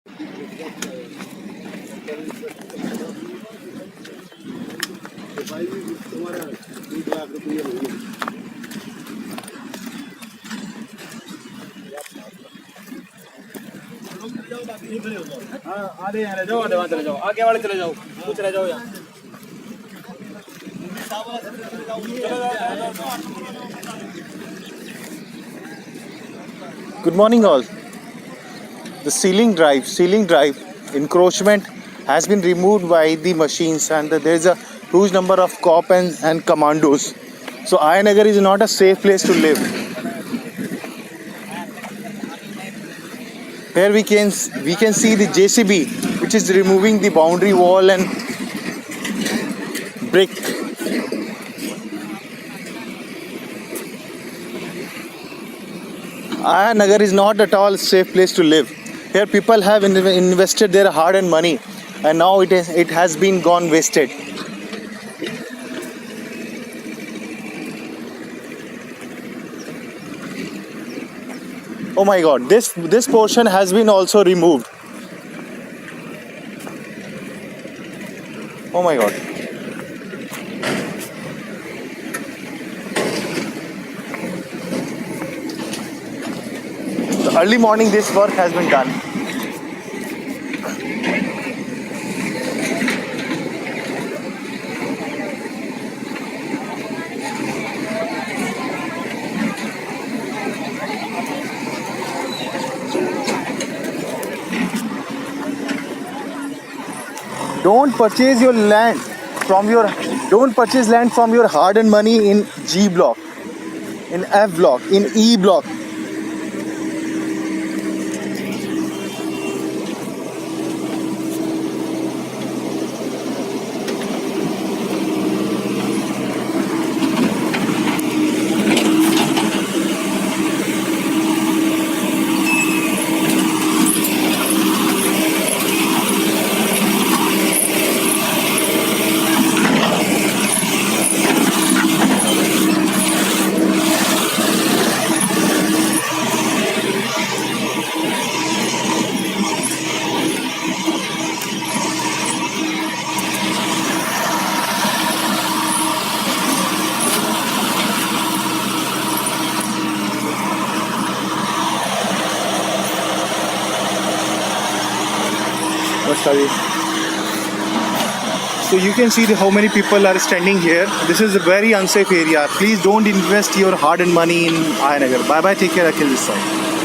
आधे यहाँ ले जाओ, आधे वहाँ चले जाओ, आगे वाले चले जाओ, वो चले जाओ यहाँ। Good morning all. The ceiling drive encroachment has been removed by the machines, and there is a huge number of cop and commandos. So Ayanagar is not a safe place to live. Here we can see the JCB which is removing the boundary wall and brick. Ayanagar is not at all a safe place to live. Here people have invested their hard-earned money, and now it has been gone wasted. Oh my God! This portion has been also removed. Oh my God! So early morning, this work has been done. Don't purchase land from your hard-earned money in G block, in F block, in E block. So you can see how many people are standing here. This is a very unsafe area. Please don't invest your hard-earned money in Ayanagar. Bye bye. Take care. Akhil this side.